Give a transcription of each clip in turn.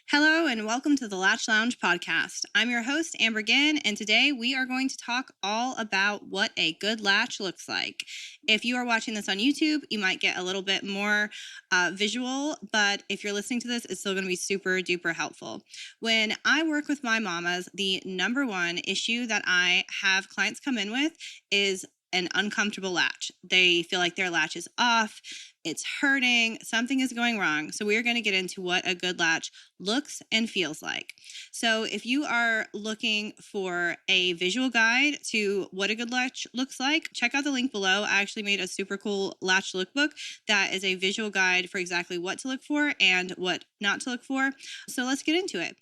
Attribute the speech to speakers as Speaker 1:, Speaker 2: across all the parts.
Speaker 1: Hello and welcome to the Latch Lounge podcast. I'm your host, Amber Ginn, and today we are going to talk all about what a good latch looks like. If you are watching this on YouTube, you might get a little bit more visual, but if you're listening to this, it's still going to be super duper helpful. When I work with my mamas, the number one issue that I have clients come in with is an uncomfortable latch. They feel like their latch is off, it's hurting, something is going wrong. So we're going to get into what a good latch looks and feels like. So if you are looking for a visual guide to what a good latch looks like, check out the link below. I actually made a super cool latch lookbook that is a visual guide for exactly what to look for and what not to look for. So let's get into it.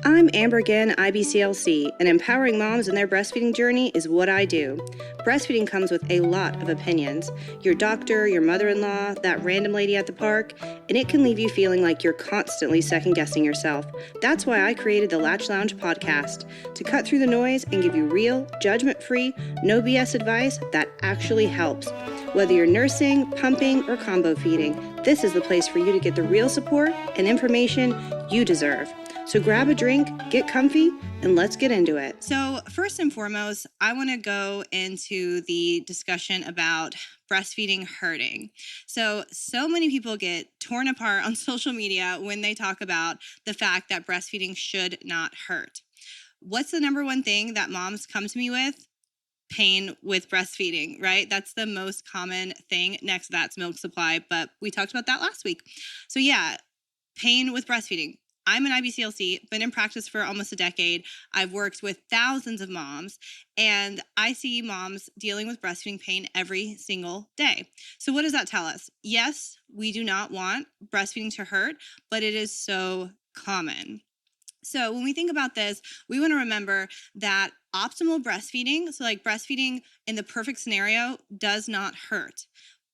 Speaker 1: I'm Amber Ginn, IBCLC, and empowering moms in their breastfeeding journey is what I do. Breastfeeding comes with a lot of opinions. Your doctor, your mother-in-law, that random lady at the park, and it can leave you feeling like you're constantly second-guessing yourself. That's why I created the Latch Lounge podcast, to cut through the noise and give you real, judgment-free, no BS advice that actually helps. Whether you're nursing, pumping, or combo feeding, this is the place for you to get the real support and information you deserve. So grab a drink, get comfy, and let's get into it. So first and foremost, I want to go into the discussion about breastfeeding hurting. So many people get torn apart on social media when they talk about the fact that breastfeeding should not hurt. What's the number one thing that moms come to me with? Pain with breastfeeding, right? That's the most common thing. Next to that's milk supply, but we talked about that last week. So yeah, pain with breastfeeding. I'm an IBCLC, been in practice for almost a decade. I've worked with thousands of moms, and I see moms dealing with breastfeeding pain every single day. So what does that tell us? Yes, we do not want breastfeeding to hurt, but it is so common. So when we think about this, we want to remember that optimal breastfeeding, so like breastfeeding in the perfect scenario, does not hurt.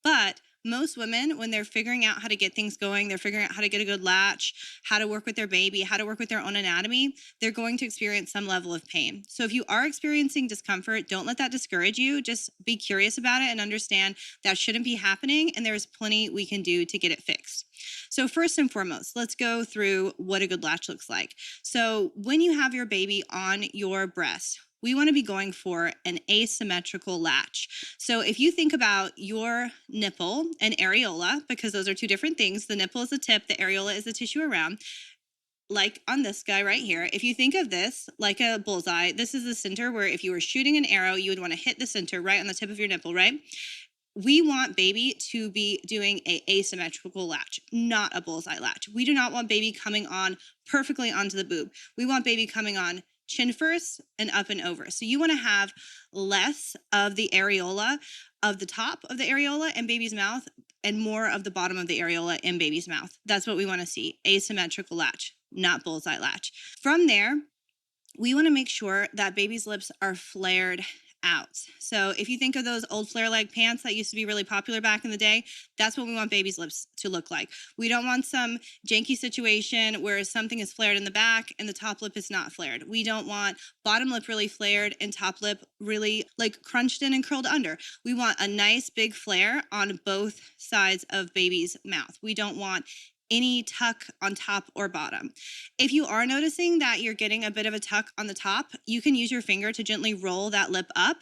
Speaker 1: But most women, when they're figuring out how to get things going, they're figuring out how to get a good latch, how to work with their baby, how to work with their own anatomy, they're going to experience some level of pain. So if you are experiencing discomfort, don't let that discourage you. Just be curious about it and understand that shouldn't be happening, and there's plenty we can do to get it fixed. So first and foremost, let's go through what a good latch looks like. So when you have your baby on your breast, we want to be going for an asymmetrical latch. So if you think about your nipple and areola, because those are two different things, the nipple is the tip, the areola is the tissue around, like on this guy right here. If you think of this like a bullseye, this is the center where if you were shooting an arrow, you would want to hit the center right on the tip of your nipple, right? We want baby to be doing an asymmetrical latch, not a bullseye latch. We do not want baby coming on perfectly onto the boob. We want baby coming on chin first and up and over. So you want to have less of the areola of the top of the areola in baby's mouth and more of the bottom of the areola in baby's mouth. That's what we want to see, asymmetrical latch, not bullseye latch. From there, we want to make sure that baby's lips are flared out. So if you think of those old flare leg pants that used to be really popular back in the day, that's what we want baby's lips to look like. We don't want some janky situation where something is flared in the back and the top lip is not flared. We don't want bottom lip really flared and top lip really like crunched in and curled under. We want a nice big flare on both sides of baby's mouth. We don't want any tuck on top or bottom. If you are noticing that you're getting a bit of a tuck on the top, you can use your finger to gently roll that lip up.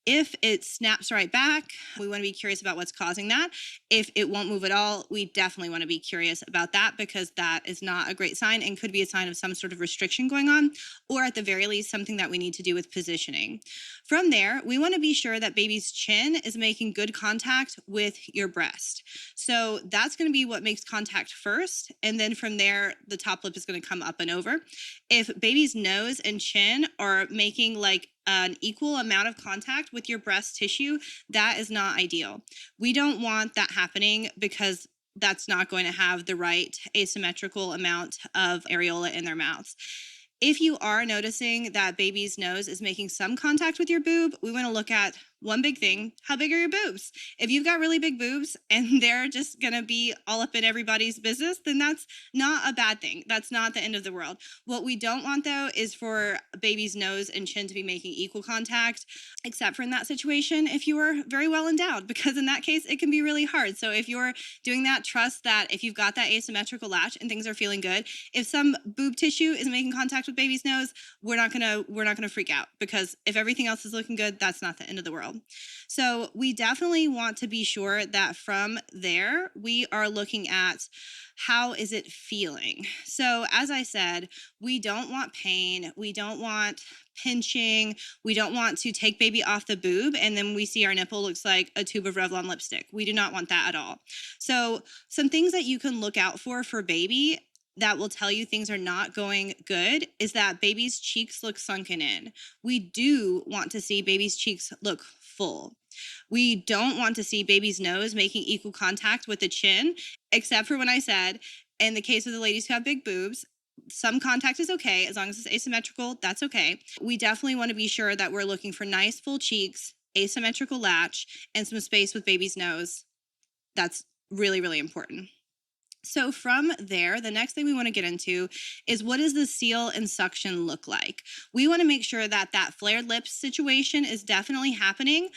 Speaker 1: If it snaps right back, we want to be curious about what's causing that. If it won't move at all, we definitely want to be curious about that, because that is not a great sign and could be a sign of some sort of restriction going on, or at the very least, something that we need to do with positioning. From there, we want to be sure that baby's chin is making good contact with your breast. So that's going to be what makes contact first. And then from there, the top lip is going to come up and over. If baby's nose and chin are making like an equal amount of contact with your breast tissue, that is not ideal. We don't want that happening, because that's not going to have the right asymmetrical amount of areola in their mouths. If you are noticing that baby's nose is making some contact with your boob, we want to look at One big thing, how big are your boobs? If you've got really big boobs and they're just going to be all up in everybody's business, then that's not a bad thing. That's not the end of the world. What we don't want, though, is for baby's nose and chin to be making equal contact, except for in that situation if you are very well endowed, because in that case, it can be really hard. So if you're doing that, trust that if you've got that asymmetrical latch and things are feeling good, if some boob tissue is making contact with baby's nose, we're not gonna freak out, because if everything else is looking good, that's not the end of the world. So we definitely want to be sure that from there, we are looking at how is it feeling. So as I said, we don't want pain. We don't want pinching. We don't want to take baby off the boob and then we see our nipple looks like a tube of Revlon lipstick. We do not want that at all. So some things that you can look out for baby that will tell you things are not going good is that baby's cheeks look sunken in. We do want to see baby's cheeks look full. We don't want to see baby's nose making equal contact with the chin, except for when I said, in the case of the ladies who have big boobs, some contact is okay. As long as it's asymmetrical, that's okay. We definitely want to be sure that we're looking for nice full cheeks, asymmetrical latch, and some space with baby's nose. That's really, really important. So from there, the next thing we want to get into is what does the seal and suction look like? We want to make sure that that flared lips situation is definitely happening,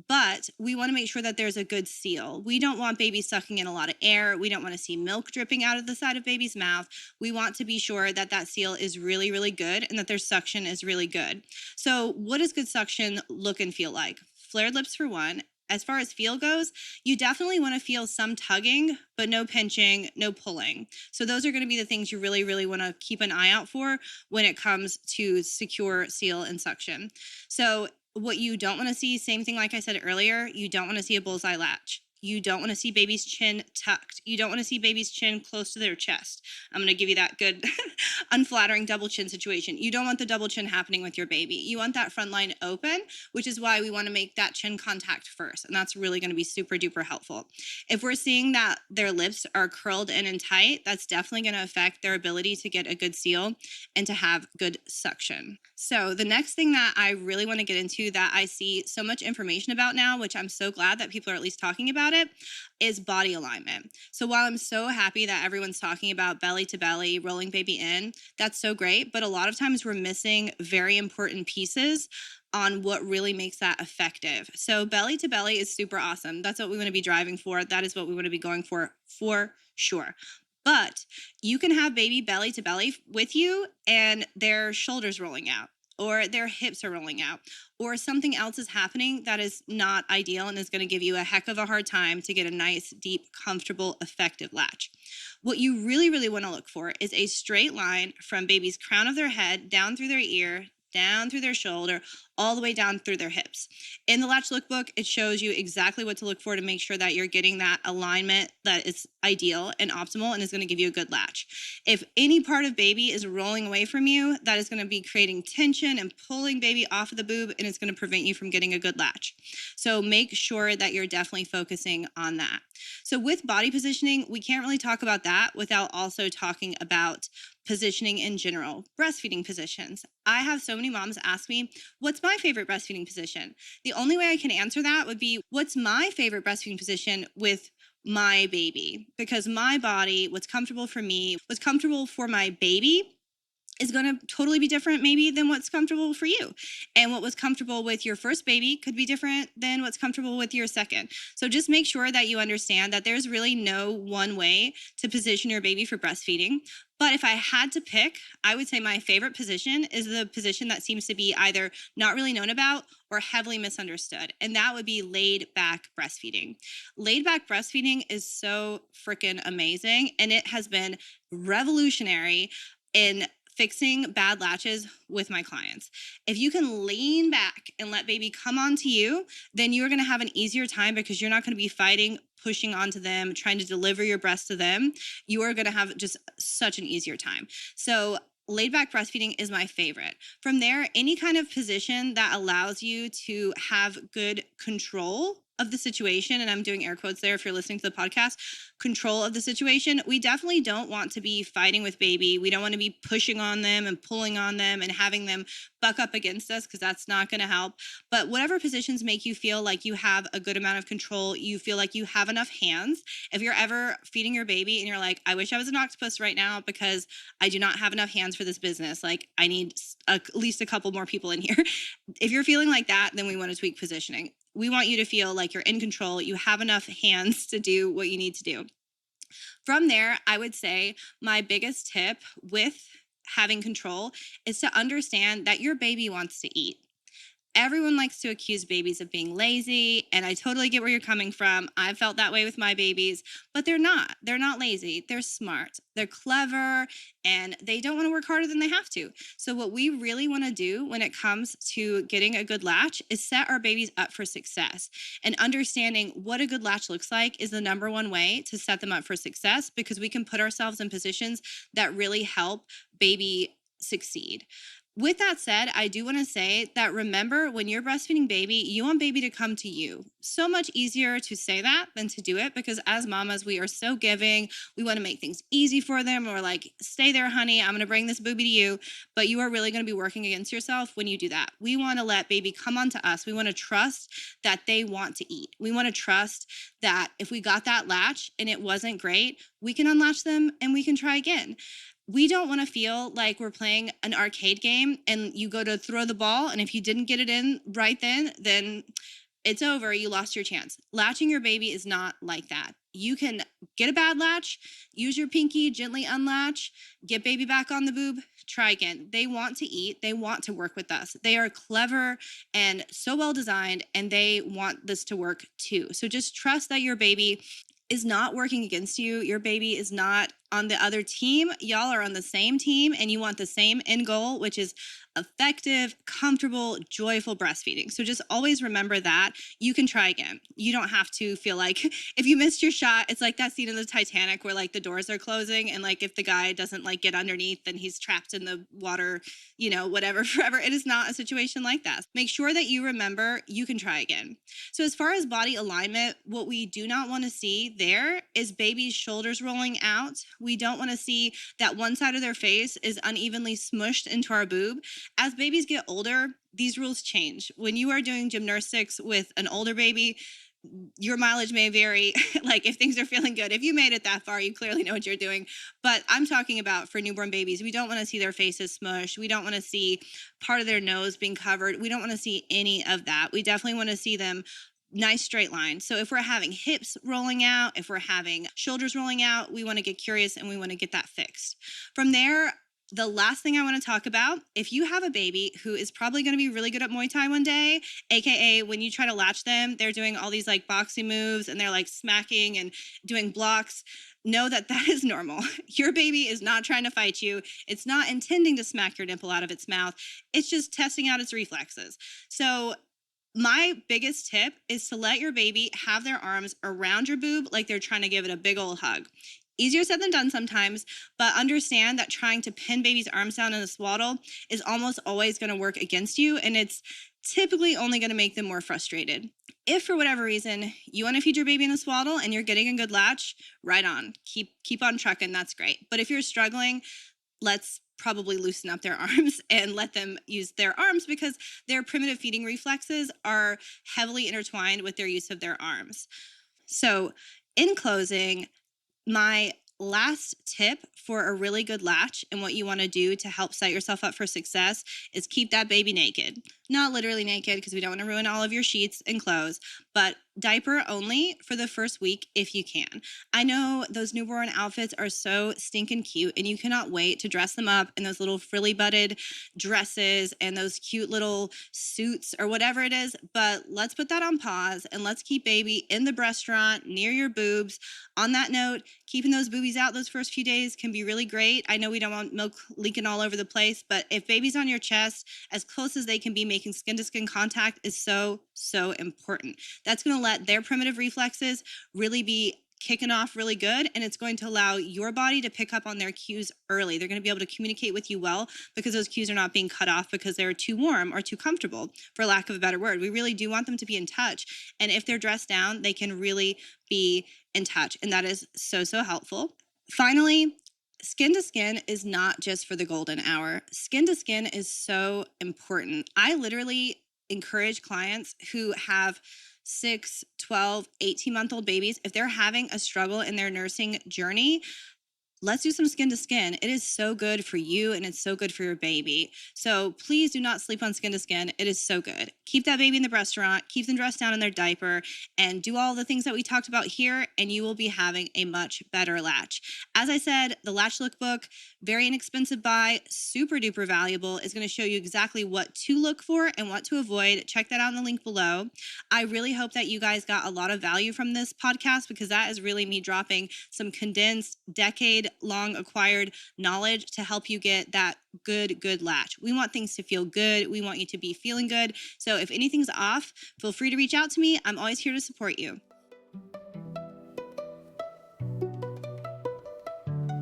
Speaker 1: but we want to make sure that there's a good seal. We don't want baby sucking in a lot of air. We don't want to see milk dripping out of the side of baby's mouth. We want to be sure that that seal is really, really good and that their suction is really good. So what does good suction look and feel like? Flared lips for one. As far as feel goes, you definitely want to feel some tugging, but no pinching, no pulling. So those are going to be the things you really, really want to keep an eye out for when it comes to secure seal and suction. So what you don't want to see, same thing like I said earlier, you don't want to see a bullseye latch. You don't want to see baby's chin tucked. You don't want to see baby's chin close to their chest. I'm going to give you that good unflattering double chin situation. You don't want the double chin happening with your baby. You want that front line open, which is why we want to make that chin contact first. And that's really going to be super duper helpful. If we're seeing that their lips are curled in and tight, that's definitely going to affect their ability to get a good seal and to have good suction. So the next thing that I really want to get into that I see so much information about now, which I'm so glad that people are at least talking about it, is body alignment. So while I'm so happy that everyone's talking about belly to belly, rolling baby in, that's so great. But a lot of times we're missing very important pieces on what really makes that effective. So belly to belly is super awesome. That's what we want to be driving for. That is what we want to be going for sure. But you can have baby belly to belly with you and their shoulders rolling out, or their hips are rolling out, or something else is happening that is not ideal and is going to give you a heck of a hard time to get a nice, deep, comfortable, effective latch. What you really, really want to look for is a straight line from baby's crown of their head down through their ear, down through their shoulder, all the way down through their hips. In the Latch Lookbook, it shows you exactly what to look for to make sure that you're getting that alignment that is ideal and optimal and is going to give you a good latch. If any part of baby is rolling away from you, that is going to be creating tension and pulling baby off of the boob, and it's going to prevent you from getting a good latch. So make sure that you're definitely focusing on that. So with body positioning, we can't really talk about that without also talking about positioning in general, breastfeeding positions. I have so many moms ask me, what's my favorite breastfeeding position? The only way I can answer that would be, what's my favorite breastfeeding position with my baby? Because my body, what's comfortable for me, what's comfortable for my baby is going to totally be different maybe than what's comfortable for you. And what was comfortable with your first baby could be different than what's comfortable with your second. So just make sure that you understand that there's really no one way to position your baby for breastfeeding. But if I had to pick, I would say my favorite position is the position that seems to be either not really known about or heavily misunderstood. And that would be laid back breastfeeding. Laid back breastfeeding is so freaking amazing. And it has been revolutionary in fixing bad latches with my clients. If you can lean back and let baby come onto you, then you're going to have an easier time because you're not going to be fighting, pushing onto them, trying to deliver your breast to them. You are going to have just such an easier time. So laid back breastfeeding is my favorite. From there, any kind of position that allows you to have good control of the situation, and I'm doing air quotes there if you're listening to the podcast, control of the situation, we definitely don't want to be fighting with baby. We don't want to be pushing on them and pulling on them and having them buck up against us, because that's not going to help. But whatever positions make you feel like you have a good amount of control, you feel like you have enough hands. If you're ever feeding your baby and you're like, I wish I was an octopus right now because I do not have enough hands for this business. Like, I need at least a couple more people in here. If you're feeling like that, then we want to tweak positioning. We want you to feel like you're in control. You have enough hands to do what you need to do. From there, I would say my biggest tip with having control is to understand that your baby wants to eat. Everyone likes to accuse babies of being lazy, and I totally get where you're coming from. I've felt that way with my babies, but they're not. They're not lazy. They're smart. They're clever, and they don't want to work harder than they have to. So what we really want to do when it comes to getting a good latch is set our babies up for success. And understanding what a good latch looks like is the number one way to set them up for success, because we can put ourselves in positions that really help baby succeed. With that said, I do want to say that remember, when you're breastfeeding baby, you want baby to come to you. So much easier to say that than to do it, because as mamas, we are so giving. We want to make things easy for them. We're like, stay there, honey. I'm going to bring this booby to you. But you are really going to be working against yourself when you do that. We want to let baby come onto us. We want to trust that they want to eat. We want to trust that if we got that latch and it wasn't great, we can unlatch them and we can try again. We don't want to feel like we're playing an arcade game and you go to throw the ball, and if you didn't get it in right then it's over. You lost your chance. Latching your baby is not like that. You can get a bad latch, use your pinky, gently unlatch, get baby back on the boob, try again. They want to eat. They want to work with us. They are clever and so well designed, and they want this to work too. So just trust that your baby is not working against you. Your baby is not on the other team. Y'all are on the same team, and you want the same end goal, which is effective, comfortable, joyful breastfeeding. So just always remember that. You can try again. You don't have to feel like if you missed your shot, it's like that scene in the Titanic where like the doors are closing, and like if the guy doesn't like get underneath, then he's trapped in the water, whatever, forever. It is not a situation like that. Make sure that you remember you can try again. So as far as body alignment, what we do not want to see there is baby's shoulders rolling out. We don't want to see that one side of their face is unevenly smushed into our boob. As babies get older, these rules change. When you are doing gymnastics with an older baby, your mileage may vary. Like if things are feeling good, if you made it that far, you clearly know what you're doing. But I'm talking about for newborn babies, we don't want to see their faces smushed. We don't want to see part of their nose being covered. We don't want to see any of that. We definitely want to see them nice straight line. So if we're having hips rolling out, if we're having shoulders rolling out, we want to get curious and we want to get that fixed. From there, the last thing I want to talk about, if you have a baby who is probably going to be really good at Muay Thai one day, aka when you try to latch them, they're doing all these like boxing moves and they're like smacking and doing blocks, know that that is normal. Your baby is not trying to fight you. It's not intending to smack your nipple out of its mouth. It's just testing out its reflexes. So my biggest tip is to let your baby have their arms around your boob like they're trying to give it a big old hug. Easier said than done sometimes, but understand that trying to pin baby's arms down in a swaddle is almost always going to work against you, and it's typically only going to make them more frustrated. If for whatever reason you want to feed your baby in a swaddle and you're getting a good latch, right on. Keep on trucking, that's great. But if you're struggling, let's probably loosen up their arms and let them use their arms, because their primitive feeding reflexes are heavily intertwined with their use of their arms. So in closing, my last tip for a really good latch and what you want to do to help set yourself up for success is keep that baby naked. Not literally naked, because we don't want to ruin all of your sheets and clothes, but diaper only for the first week if you can. I know those newborn outfits are so stinking cute, and you cannot wait to dress them up in those little frilly butted dresses and those cute little suits or whatever it is, but let's put that on pause and let's keep baby in the breastraunt near your boobs. On that note, keeping those boobies out those first few days can be really great. I know we don't want milk leaking all over the place, but if baby's on your chest, as close as they can be, making skin to skin contact is so important. That's going to let their primitive reflexes really be kicking off really good, and it's going to allow your body to pick up on their cues early. They're going to be able to communicate with you well because those cues are not being cut off because they're too warm or too comfortable, for lack of a better word. We really do want them to be in touch, and if they're dressed down, they can really be in touch, and that is so, so helpful. Finally, skin to skin is not just for the golden hour. Skin to skin is so important. I literally encourage clients who have 6, 12, 18-month-old babies, if they're having a struggle in their nursing journey, let's do some skin to skin. It is so good for you and it's so good for your baby. So please do not sleep on skin to skin. It is so good. Keep that baby in the restaurant, keep them dressed down in their diaper, and do all the things that we talked about here, and you will be having a much better latch. As I said, the Latch Lookbook, very inexpensive buy, super duper valuable, is going to show you exactly what to look for and what to avoid. Check that out in the link below. I really hope that you guys got a lot of value from this podcast, because that is really me dropping some condensed, decade-long acquired knowledge to help you get that good latch. We want things to feel good. We want you to be feeling good. So if anything's off, feel free to reach out to me. I'm always here to support you.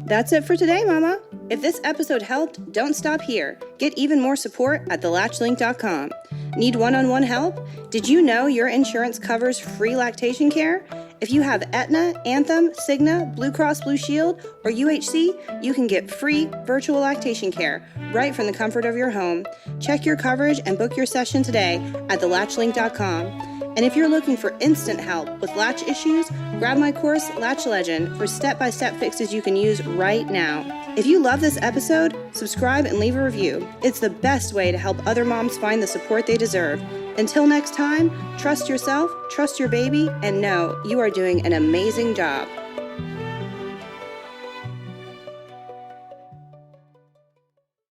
Speaker 1: That's it for today, Mama. If this episode helped, don't stop here. Get even more support at thelatchlink.com. Need one-on-one help? Did you know your insurance covers free lactation care? If you have Aetna, Anthem, Cigna, Blue Cross Blue Shield, or UHC, you can get free virtual lactation care right from the comfort of your home. Check your coverage and book your session today at thelatchlink.com. And if you're looking for instant help with latch issues, grab my course, Latch Legend, for step-by-step fixes you can use right now. If you love this episode, subscribe and leave a review. It's the best way to help other moms find the support they deserve. Until next time, trust yourself, trust your baby, and know you are doing an amazing job.